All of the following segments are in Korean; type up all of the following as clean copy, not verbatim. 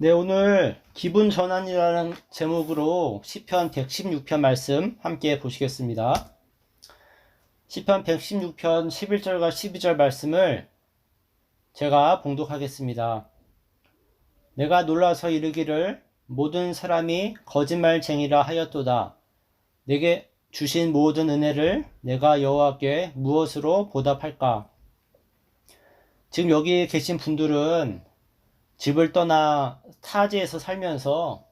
네, 오늘 기분 전환이라는 제목으로 시편 116편 말씀 함께 보시겠습니다. 시편 116편 11절과 12절 말씀을 제가 봉독하겠습니다. 내가 놀라서 이르기를 모든 사람이 거짓말쟁이라 하였도다. 내게 주신 모든 은혜를 내가 여호와께 무엇으로 보답할까? 지금 여기 계신 분들은 집을 떠나 타지에서 살면서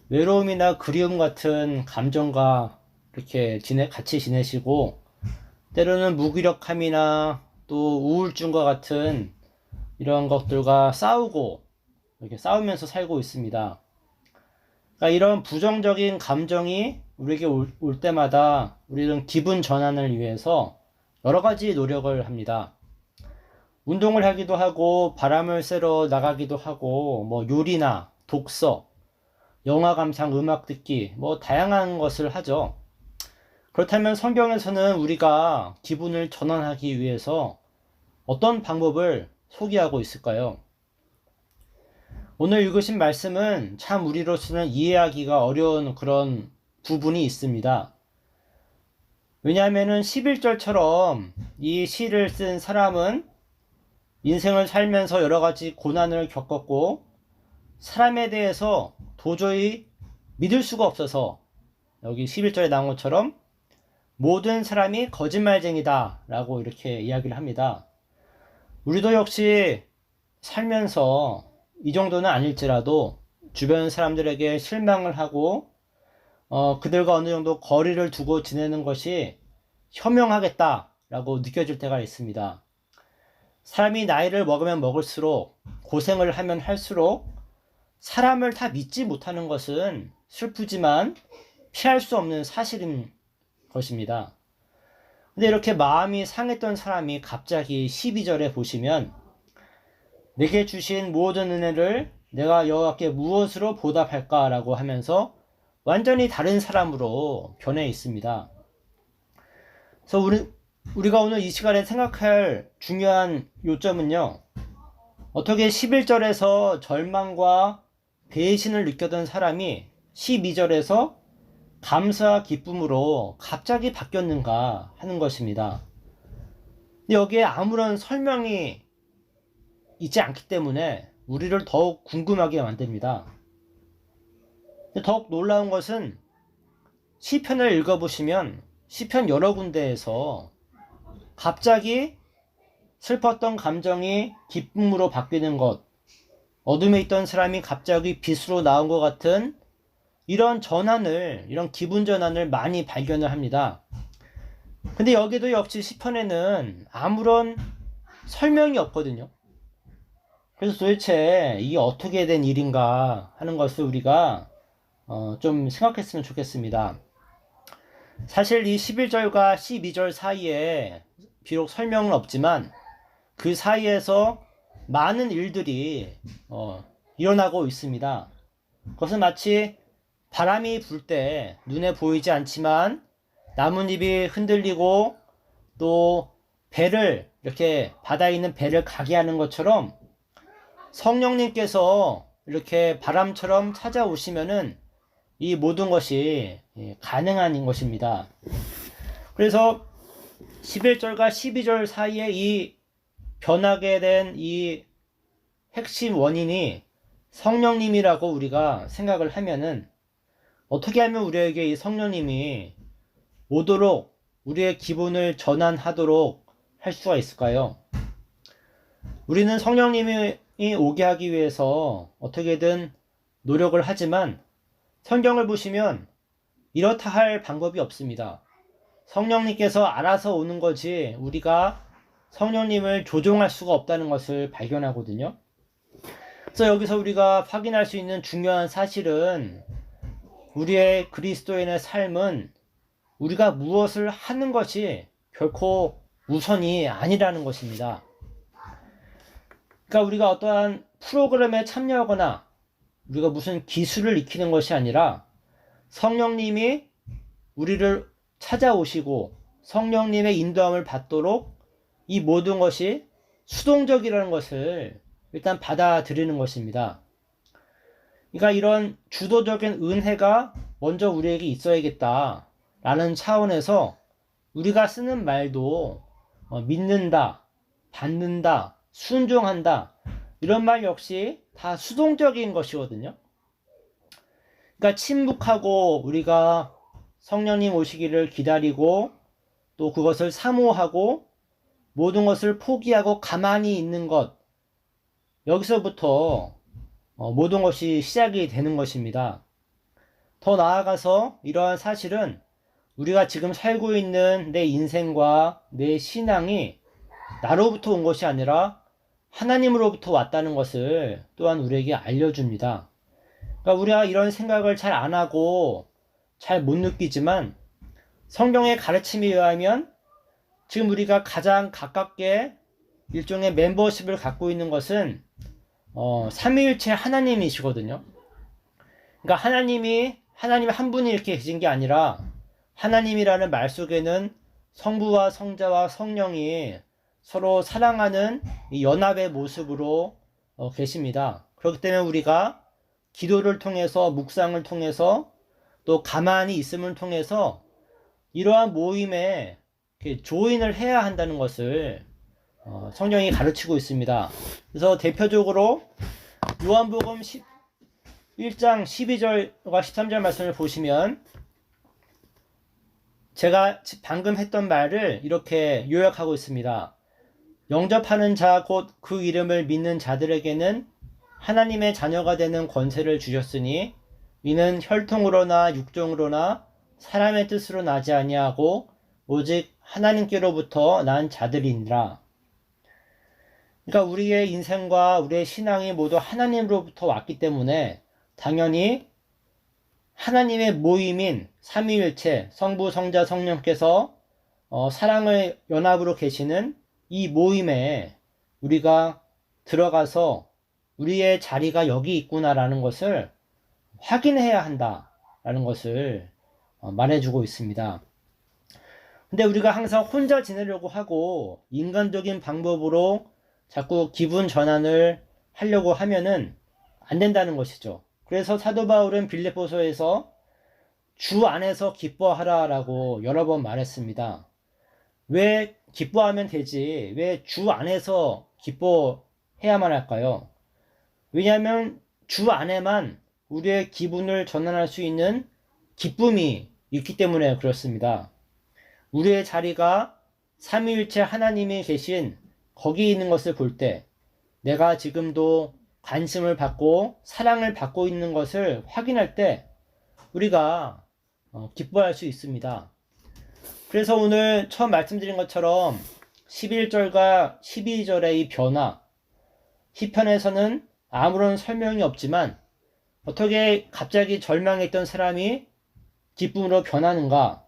외로움이나 그리움 같은 감정과 이렇게 같이 지내시고, 때로는 무기력함이나 또 우울증과 같은 이런 것들과 이렇게 싸우면서 살고 있습니다. 그러니까 이런 부정적인 감정이 우리에게 올 때마다 우리는 기분 전환을 위해서 여러 가지 노력을 합니다. 운동을 하기도 하고, 바람을 쐬러 나가기도 하고, 요리나 독서, 영화 감상, 음악 듣기, 다양한 것을 하죠. 그렇다면 성경에서는 우리가 기분을 전환하기 위해서 어떤 방법을 소개하고 있을까요? 오늘 읽으신 말씀은 참 우리로서는 이해하기가 어려운 그런 부분이 있습니다. 왜냐하면 11절처럼 이 시를 쓴 사람은 인생을 살면서 여러 가지 고난을 겪었고, 사람에 대해서 도저히 믿을 수가 없어서 여기 11절에 나온 것처럼 모든 사람이 거짓말쟁이다 라고 이렇게 이야기를 합니다. 우리도 역시 살면서 이 정도는 아닐지라도 주변 사람들에게 실망을 하고 그들과 어느 정도 거리를 두고 지내는 것이 현명하겠다 라고 느껴질 때가 있습니다. 사람이 나이를 먹으면 먹을수록, 고생을 하면 할수록 사람을 다 믿지 못하는 것은 슬프지만 피할 수 없는 사실인 것입니다. 근데 이렇게 마음이 상했던 사람이 갑자기 12절에 보시면 내게 주신 모든 은혜를 내가 여호와께 무엇으로 보답할까 라고 하면서 완전히 다른 사람으로 변해 있습니다. 그래서 우리가 오늘 이 시간에 생각할 중요한 요점은요, 어떻게 11절에서 절망과 배신을 느꼈던 사람이 12절에서 감사와 기쁨으로 갑자기 바뀌었는가 하는 것입니다. 근데 여기에 아무런 설명이 있지 않기 때문에 우리를 더욱 궁금하게 만듭니다. 더욱 놀라운 것은 시편을 읽어보시면 시편 여러 군데에서 갑자기 슬펐던 감정이 기쁨으로 바뀌는 것, 어둠에 있던 사람이 갑자기 빛으로 나온 것 같은 이런 기분 전환을 많이 발견을 합니다. 근데 여기도 역시 시편에는 아무런 설명이 없거든요. 그래서 도대체 이게 어떻게 된 일인가 하는 것을 우리가 좀 생각했으면 좋겠습니다. 사실 이 11절과 12절 사이에 비록 설명은 없지만 그 사이에서 많은 일들이 일어나고 있습니다. 그것은 마치 바람이 불 때 눈에 보이지 않지만 나뭇잎이 흔들리고 또 이렇게 바다에 있는 배를 가게 하는 것처럼 성령님께서 이렇게 바람처럼 찾아오시면은 이 모든 것이 가능한 것입니다. 그래서 11절과 12절 사이에 이 변하게 된 이 핵심 원인이 성령님이라고 우리가 생각을 하면은, 어떻게 하면 우리에게 이 성령님이 오도록 우리의 기분을 전환하도록 할 수가 있을까요? 우리는 성령님이 오게 하기 위해서 어떻게든 노력을 하지만 성경을 보시면 이렇다 할 방법이 없습니다. 성령님께서 알아서 오는 거지 우리가 성령님을 조종할 수가 없다는 것을 발견하거든요. 그래서 여기서 우리가 확인할 수 있는 중요한 사실은 우리의 그리스도인의 삶은 우리가 무엇을 하는 것이 결코 우선이 아니라는 것입니다. 그러니까 우리가 어떠한 프로그램에 참여하거나 우리가 무슨 기술을 익히는 것이 아니라 성령님이 우리를 찾아오시고 성령님의 인도함을 받도록 이 모든 것이 수동적이라는 것을 일단 받아들이는 것입니다. 그러니까 이런 주도적인 은혜가 먼저 우리에게 있어야겠다 라는 차원에서 우리가 쓰는 말도 믿는다, 받는다, 순종한다 이런 말 역시 다 수동적인 것이거든요. 그러니까 침묵하고 우리가 성령님 오시기를 기다리고 또 그것을 사모하고 모든 것을 포기하고 가만히 있는 것, 여기서부터 모든 것이 시작이 되는 것입니다. 더 나아가서 이러한 사실은 우리가 지금 살고 있는 내 인생과 내 신앙이 나로부터 온 것이 아니라 하나님으로부터 왔다는 것을 또한 우리에게 알려줍니다. 그러니까 우리가 이런 생각을 잘 안 하고 잘 못 느끼지만 성경의 가르침에 의하면 지금 우리가 가장 가깝게 일종의 멤버십을 갖고 있는 것은 삼위일체 하나님이시거든요. 그러니까 하나님 한 분이 이렇게 계신 게 아니라 하나님이라는 말 속에는 성부와 성자와 성령이 서로 사랑하는 이 연합의 모습으로 계십니다. 그렇기 때문에 우리가 기도를 통해서 묵상을 통해서 또 가만히 있음을 통해서 이러한 모임에 조인을 해야 한다는 것을 성경이 가르치고 있습니다. 그래서 대표적으로 요한복음 1장 12절과 13절 말씀을 보시면 제가 방금 했던 말을 이렇게 요약하고 있습니다. 영접하는 자 곧 그 이름을 믿는 자들에게는 하나님의 자녀가 되는 권세를 주셨으니 이는 혈통으로나 육종으로나 사람의 뜻으로 나지 아니하고 오직 하나님께로부터 난 자들이니라. 그러니까 우리의 인생과 우리의 신앙이 모두 하나님으로부터 왔기 때문에 당연히 하나님의 모임인 삼위일체 성부 성자 성령께서 사랑의 연합으로 계시는 이 모임에 우리가 들어가서 우리의 자리가 여기 있구나라는 것을 확인해야 한다라는 것을 말해주고 있습니다. 근데 우리가 항상 혼자 지내려고 하고 인간적인 방법으로 자꾸 기분 전환을 하려고 하면은 안 된다는 것이죠. 그래서 사도 바울은 빌립보서에서 주 안에서 기뻐하라 라고 여러 번 말했습니다. 왜 기뻐하면 되지? 왜 주 안에서 기뻐해야만 할까요? 왜냐하면 주 안에만 우리의 기분을 전환할 수 있는 기쁨이 있기 때문에 그렇습니다. 우리의 자리가 삼위일체 하나님이 계신 거기 있는 것을 볼 때 내가 지금도 관심을 받고 사랑을 받고 있는 것을 확인할 때 우리가 기뻐할 수 있습니다. 그래서 오늘 처음 말씀드린 것처럼 11절과 12절의 이 변화, 시편에서는 아무런 설명이 없지만 어떻게 갑자기 절망했던 사람이 기쁨으로 변하는가,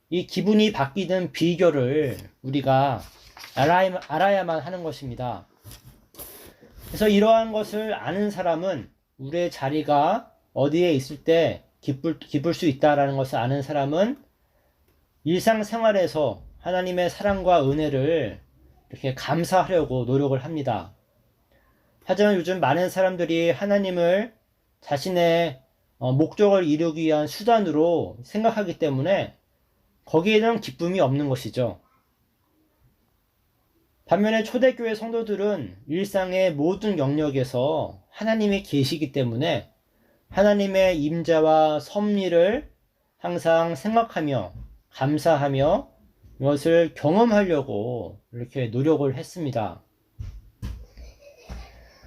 이 기분이 바뀌는 비결을 우리가 알아야만 하는 것입니다. 그래서 이러한 것을 아는 사람은 우리의 자리가 어디에 있을 때 기쁠 수 있다라는 것을 아는 사람은 일상생활에서 하나님의 사랑과 은혜를 이렇게 감사하려고 노력을 합니다. 하지만 요즘 많은 사람들이 하나님을 자신의 목적을 이루기 위한 수단으로 생각하기 때문에 거기에는 기쁨이 없는 것이죠. 반면에 초대교회 성도들은 일상의 모든 영역에서 하나님이 계시기 때문에 하나님의 임재와 섭리를 항상 생각하며 감사하며 이것을 경험하려고 이렇게 노력을 했습니다.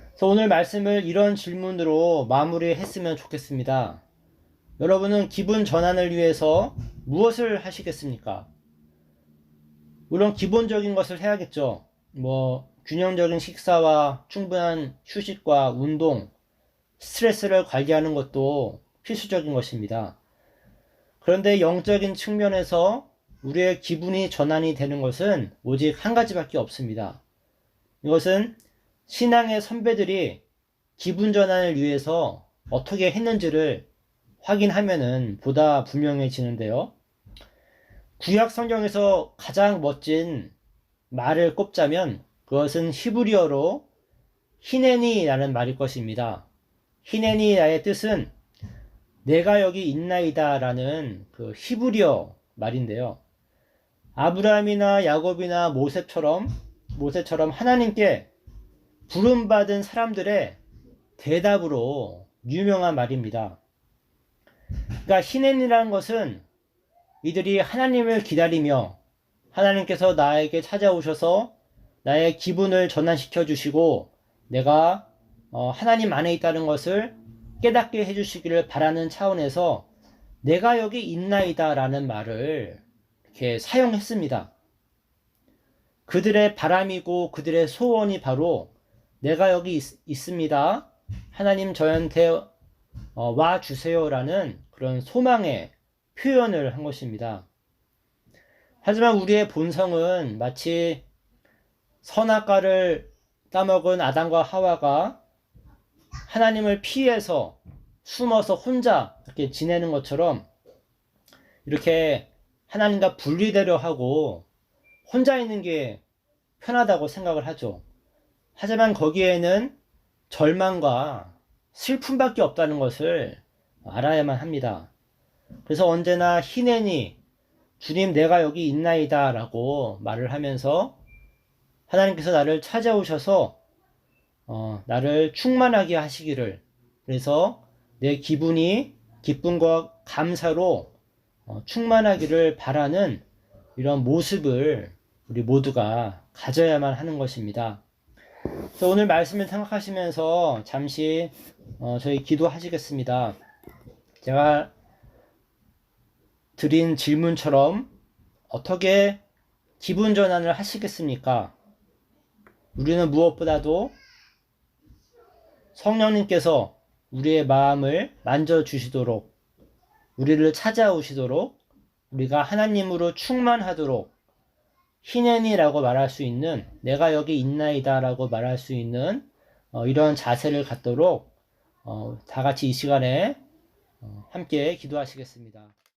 그래서 오늘 말씀을 이런 질문으로 마무리했으면 좋겠습니다. 여러분은 기분 전환을 위해서 무엇을 하시겠습니까? 물론 기본적인 것을 해야겠죠. 균형적인 식사와 충분한 휴식과 운동, 스트레스를 관리하는 것도 필수적인 것입니다. 그런데 영적인 측면에서 우리의 기분이 전환이 되는 것은 오직 한 가지밖에 없습니다. 이것은 신앙의 선배들이 기분 전환을 위해서 어떻게 했는지를 확인하면은 보다 분명해지는데요. 구약 성경에서 가장 멋진 말을 꼽자면 그것은 히브리어로 히네니라는 말일 것입니다. 히네니라의 뜻은 내가 여기 있나이다 라는 그 히브리어 말인데요. 아브라함이나 야곱이나 모세처럼 하나님께 부름받은 사람들의 대답으로 유명한 말입니다. 그러니까 히넨이라는 것은 이들이 하나님을 기다리며 하나님께서 나에게 찾아오셔서 나의 기분을 전환시켜 주시고 내가 하나님 안에 있다는 것을 깨닫게 해주시기를 바라는 차원에서 내가 여기 있나이다 라는 말을 이렇게 사용했습니다. 그들의 바람이고 그들의 소원이 바로 내가 여기 있습니다. 하나님 저한테 와 주세요 라는 그런 소망의 표현을 한 것입니다. 하지만 우리의 본성은 마치 선악과를 따먹은 아담과 하와가 하나님을 피해서 숨어서 혼자 이렇게 지내는 것처럼 이렇게 하나님과 분리되려 하고 혼자 있는 게 편하다고 생각을 하죠. 하지만 거기에는 절망과 슬픔밖에 없다는 것을 알아야만 합니다. 그래서 언제나 히네니 주님 내가 여기 있나이다 라고 말을 하면서 하나님께서 나를 찾아오셔서 나를 충만하게 하시기를, 그래서 내 기분이 기쁨과 감사로 충만하기를 바라는 이런 모습을 우리 모두가 가져야만 하는 것입니다. 그래서 오늘 말씀을 생각하시면서 잠시 저희 기도하시겠습니다. 제가 드린 질문처럼 어떻게 기분 전환을 하시겠습니까? 우리는 무엇보다도 성령님께서 우리의 마음을 만져주시도록, 우리를 찾아오시도록, 우리가 하나님으로 충만하도록 히넨이라고 말할 수 있는, 내가 여기 있나이다 라고 말할 수 있는 이런 자세를 갖도록 다 같이 이 시간에 함께 기도하시겠습니다.